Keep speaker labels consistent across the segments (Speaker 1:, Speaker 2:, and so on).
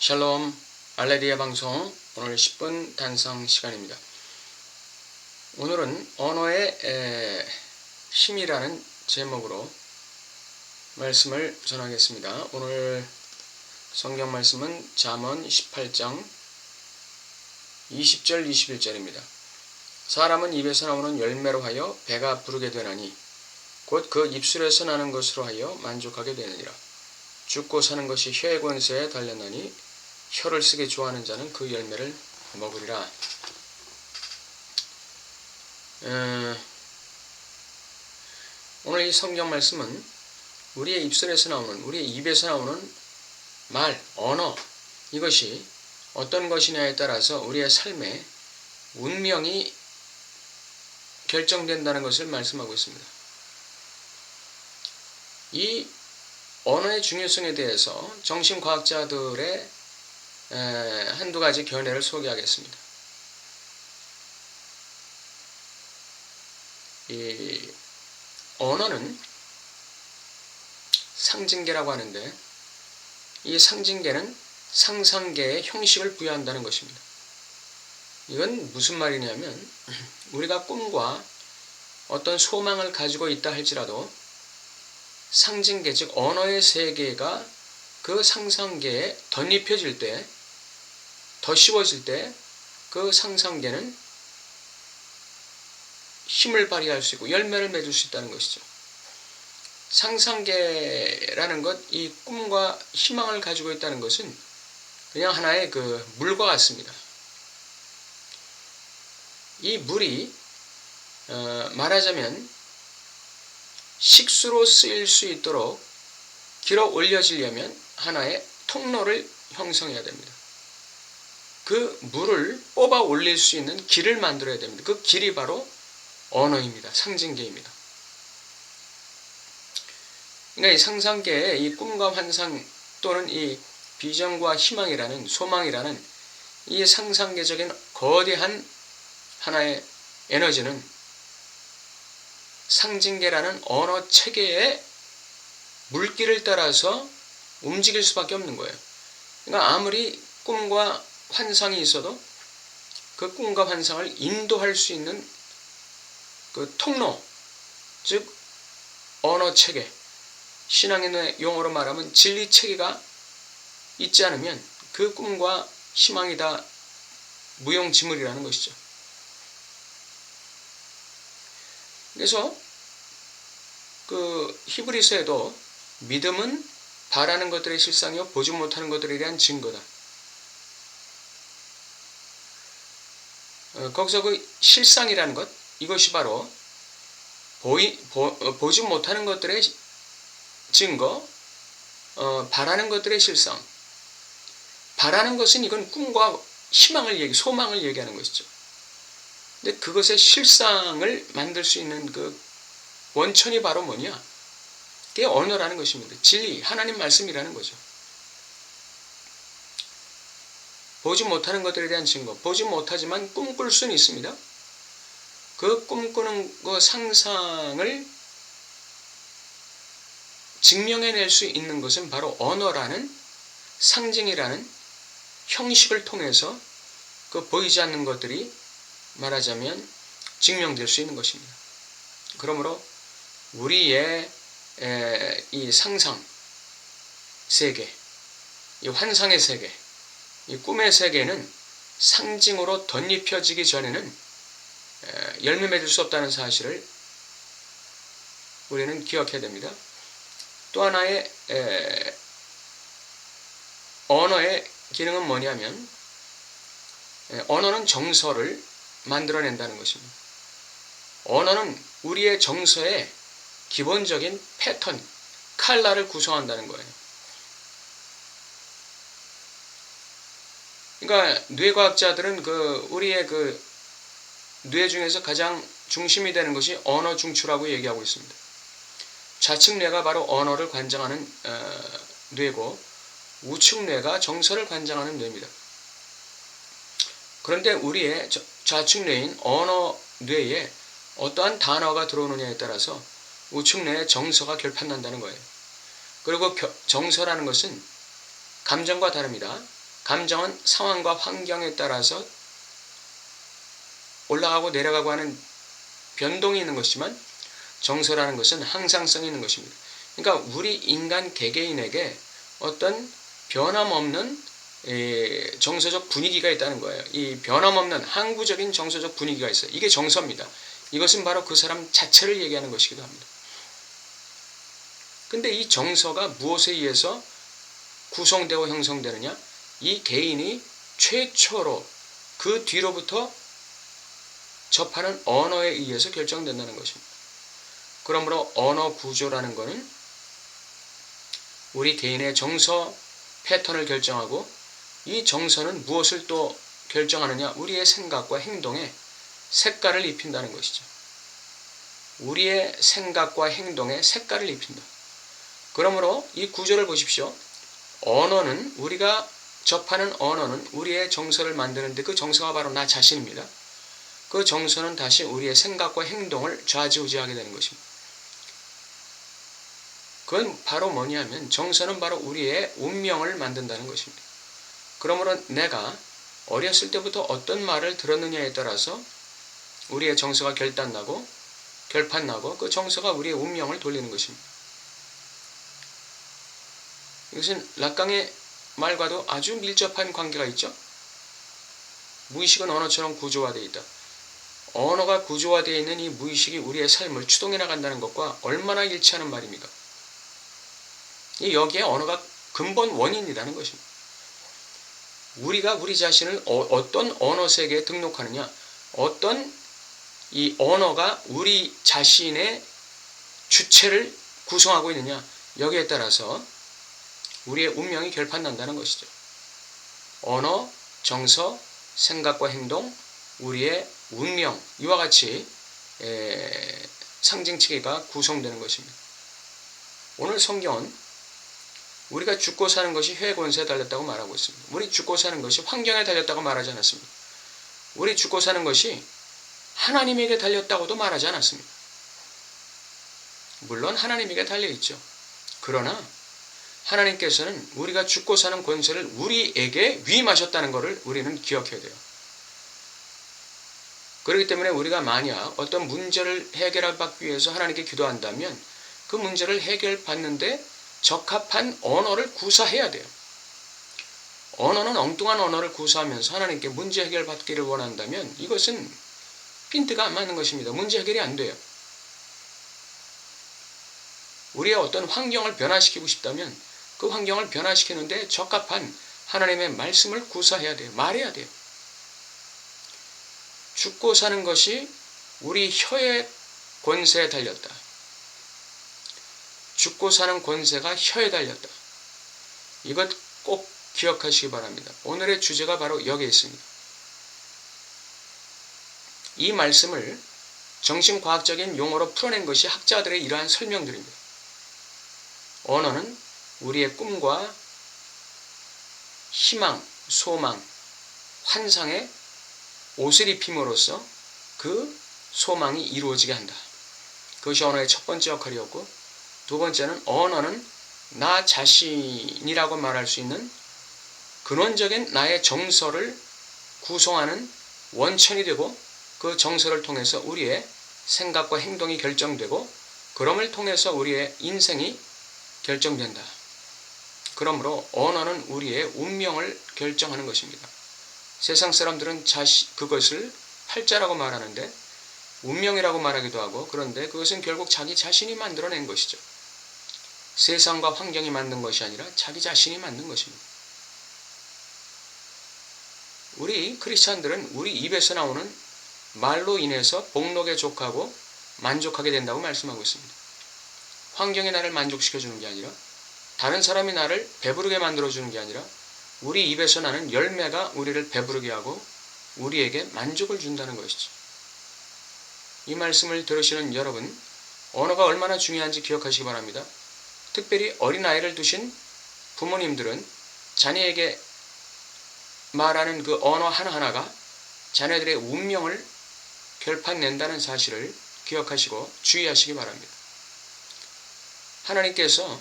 Speaker 1: 샬롬 알레리아 방송 오늘 10분 단상 시간입니다. 오늘은 언어의 힘이라는 제목으로 말씀을 전하겠습니다. 오늘 성경 말씀은 잠언 18장 20절 21절입니다. 사람은 입에서 나오는 열매로 하여 배가 부르게 되나니 곧 그 입술에서 나는 것으로 하여 만족하게 되느니라. 죽고 사는 것이 혀의 권세에 달렸나니 혀를 쓰기 좋아하는 자는 그 열매를 먹으리라. 오늘 이 성경 말씀은 우리의 입술에서 나오는, 우리의 입에서 나오는 말, 언어, 이것이 어떤 것이냐에 따라서 우리의 삶의 운명이 결정된다는 것을 말씀하고 있습니다. 이 언어의 중요성에 대해서 정신과학자들의 한두 가지 견해를 소개하겠습니다. 이 언어는 상징계라고 하는데 이 상징계는 상상계의 형식을 부여한다는 것입니다. 이건 무슨 말이냐면 우리가 꿈과 어떤 소망을 가지고 있다 할지라도 상징계, 즉 언어의 세계가 그 상상계에 덧입혀질 때, 더 씌워질 때 그 상상계는 힘을 발휘할 수 있고 열매를 맺을 수 있다는 것이죠. 상상계라는 것, 이 꿈과 희망을 가지고 있다는 것은 그냥 하나의 그 물과 같습니다. 이 물이 말하자면 식수로 쓰일 수 있도록 길어 올려지려면 하나의 통로를 형성해야 됩니다. 그 물을 뽑아 올릴 수 있는 길을 만들어야 됩니다. 그 길이 바로 언어입니다. 상징계입니다. 그러니까 이 상상계의 이 꿈과 환상 또는 이 비전과 희망이라는, 소망이라는 이 상상계적인 거대한 하나의 에너지는 상징계라는 언어 체계의 물길을 따라서 움직일 수밖에 없는 거예요. 그러니까 아무리 꿈과 환상이 있어도 그 꿈과 환상을 인도할 수 있는 그 통로, 즉 언어 체계, 신앙의 용어로 말하면 진리 체계가 있지 않으면 그 꿈과 희망이 다 무용지물이라는 것이죠. 그래서 그 히브리서에도 믿음은 바라는 것들의 실상이요 보지 못하는 것들에 대한 증거다. 거기서 그 실상이라는 것, 이것이 바로 보지 못하는 것들의 증거, 바라는 것들의 실상. 바라는 것은 이건 꿈과 희망을 소망을 얘기하는 것이죠. 근데 그것의 실상을 만들 수 있는 그 원천이 바로 뭐냐? 그게 언어라는 것입니다. 진리, 하나님 말씀이라는 거죠. 보지 못하는 것들에 대한 증거, 보지 못하지만 꿈꿀 수는 있습니다. 그 꿈꾸는 그 상상을 증명해낼 수 있는 것은 바로 언어라는 상징이라는 형식을 통해서 그 보이지 않는 것들이 말하자면 증명될 수 있는 것입니다. 그러므로 우리의 이 상상 세계, 이 환상의 세계, 이 꿈의 세계는 상징으로 덧입혀지기 전에는 열매 맺을 수 없다는 사실을 우리는 기억해야 됩니다. 또 하나의 언어의 기능은 뭐냐면 언어는 정서를 만들어낸다는 것입니다. 언어는 우리의 정서의 기본적인 패턴, 칼라를 구성한다는 거예요. 그러니까 뇌과학자들은 우리의 뇌 중에서 가장 중심이 되는 것이 언어 중추라고 얘기하고 있습니다. 좌측 뇌가 바로 언어를 관장하는 뇌고 우측 뇌가 정서를 관장하는 뇌입니다. 그런데 우리의 좌측 뇌인 언어 뇌에 어떠한 단어가 들어오느냐에 따라서 우측 뇌의 정서가 결판난다는 거예요. 그리고 정서라는 것은 감정과 다릅니다. 감정은 상황과 환경에 따라서 올라가고 내려가고 하는 변동이 있는 것이지만 정서라는 것은 항상성이 있는 것입니다. 그러니까 우리 인간 개개인에게 어떤 변함없는 정서적 분위기가 있다는 거예요. 이 변함없는 항구적인 정서적 분위기가 있어요. 이게 정서입니다. 이것은 바로 그 사람 자체를 얘기하는 것이기도 합니다. 근데 이 정서가 무엇에 의해서 구성되고 형성되느냐? 이 개인이 최초로 그 뒤로부터 접하는 언어에 의해서 결정된다는 것입니다. 그러므로 언어 구조라는 것은 우리 개인의 정서 패턴을 결정하고 이 정서는 무엇을 또 결정하느냐? 우리의 생각과 행동에 색깔을 입힌다는 것이죠. 우리의 생각과 행동에 색깔을 입힌다. 그러므로 이 구조를 보십시오. 언어는 우리가 접하는 언어는 우리의 정서를 만드는데 그 정서가 바로 나 자신입니다. 그 정서는 다시 우리의 생각과 행동을 좌지우지하게 되는 것입니다. 그건 바로 뭐냐면 정서는 바로 우리의 운명을 만든다는 것입니다. 그러므로 내가 어렸을 때부터 어떤 말을 들었느냐에 따라서 우리의 정서가 결판나고 그 정서가 우리의 운명을 돌리는 것입니다. 이것은 락강의 말과도 아주 밀접한 관계가 있죠. 무의식은 언어처럼 구조화되어 있다. 언어가 구조화되어 있는 이 무의식이 우리의 삶을 추동해 나간다는 것과 얼마나 일치하는 말입니까? 여기에 언어가 근본 원인이라는 것입니다. 우리가 우리 자신을 어떤 언어 세계에 등록하느냐, 어떤 이 언어가 우리 자신의 주체를 구성하고 있느냐, 여기에 따라서 우리의 운명이 결판난다는 것이죠. 언어, 정서, 생각과 행동, 우리의 운명, 이와 같이 상징체계가 구성되는 것입니다. 오늘 성경은 우리가 죽고 사는 것이 혈의 권세에 달렸다고 말하고 있습니다. 우리 죽고 사는 것이 환경에 달렸다고 말하지 않았습니다. 우리 죽고 사는 것이 하나님에게 달렸다고도 말하지 않았습니다. 물론 하나님에게 달려있죠. 그러나 하나님께서는 우리가 죽고 사는 권세를 우리에게 위임하셨다는 것을 우리는 기억해야 돼요. 그렇기 때문에 우리가 만약 어떤 문제를 해결받기 위해서 하나님께 기도한다면 그 문제를 해결받는데 적합한 언어를 구사해야 돼요. 언어는 엉뚱한 언어를 구사하면서 하나님께 문제 해결받기를 원한다면 이것은 핀트가 안 맞는 것입니다. 문제 해결이 안 돼요. 우리의 어떤 환경을 변화시키고 싶다면 그 환경을 변화시키는데 적합한 하나님의 말씀을 구사해야 돼요. 말해야 돼요. 죽고 사는 것이 우리 혀의 권세에 달렸다. 죽고 사는 권세가 혀에 달렸다. 이것 꼭 기억하시기 바랍니다. 오늘의 주제가 바로 여기에 있습니다. 이 말씀을 정신과학적인 용어로 풀어낸 것이 학자들의 이러한 설명들입니다. 언어는 우리의 꿈과 희망, 소망, 환상에 옷을 입힘으로써 그 소망이 이루어지게 한다. 그것이 언어의 첫 번째 역할이었고, 두 번째는 언어는 나 자신이라고 말할 수 있는 근원적인 나의 정서를 구성하는 원천이 되고 그 정서를 통해서 우리의 생각과 행동이 결정되고 그럼을 통해서 우리의 인생이 결정된다. 그러므로 언어는 우리의 운명을 결정하는 것입니다. 세상 사람들은 그것을 팔자라고 말하는데 운명이라고 말하기도 하고, 그런데 그것은 결국 자기 자신이 만들어낸 것이죠. 세상과 환경이 만든 것이 아니라 자기 자신이 만든 것입니다. 우리 크리스찬들은 우리 입에서 나오는 말로 인해서 복록에 족하고 만족하게 된다고 말씀하고 있습니다. 환경이 나를 만족시켜주는 게 아니라, 다른 사람이 나를 배부르게 만들어주는 게 아니라 우리 입에서 나는 열매가 우리를 배부르게 하고 우리에게 만족을 준다는 것이죠. 이 말씀을 들으시는 여러분, 언어가 얼마나 중요한지 기억하시기 바랍니다. 특별히 어린아이를 두신 부모님들은 자녀에게 말하는 그 언어 하나하나가 자녀들의 운명을 결판낸다는 사실을 기억하시고 주의하시기 바랍니다. 하나님께서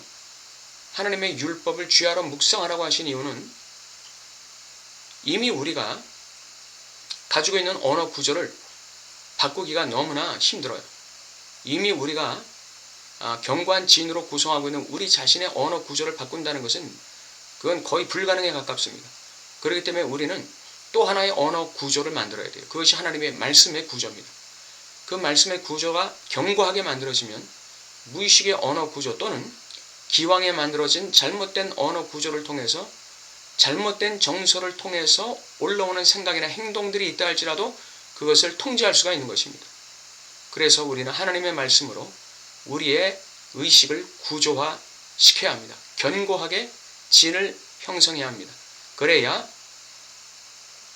Speaker 1: 하나님의 율법을 주야로 묵상하라고 하신 이유는 이미 우리가 가지고 있는 언어 구조를 바꾸기가 너무나 힘들어요. 이미 우리가 견고한 진으로 구성하고 있는 우리 자신의 언어 구조를 바꾼다는 것은 그건 거의 불가능에 가깝습니다. 그렇기 때문에 우리는 또 하나의 언어 구조를 만들어야 돼요. 그것이 하나님의 말씀의 구조입니다. 그 말씀의 구조가 견고하게 만들어지면 무의식의 언어 구조 또는 기왕에 만들어진 잘못된 언어 구조를 통해서 잘못된 정서를 통해서 올라오는 생각이나 행동들이 있다 할지라도 그것을 통제할 수가 있는 것입니다. 그래서 우리는 하나님의 말씀으로 우리의 의식을 구조화시켜야 합니다. 견고하게 진을 형성해야 합니다. 그래야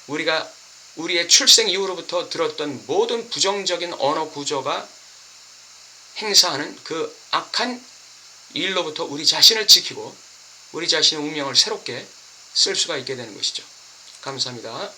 Speaker 1: 우리가 우리의 출생 이후로부터 들었던 모든 부정적인 언어 구조가 행사하는 그 악한 일로부터 우리 자신을 지키고 우리 자신의 운명을 새롭게 쓸 수가 있게 되는 것이죠. 감사합니다.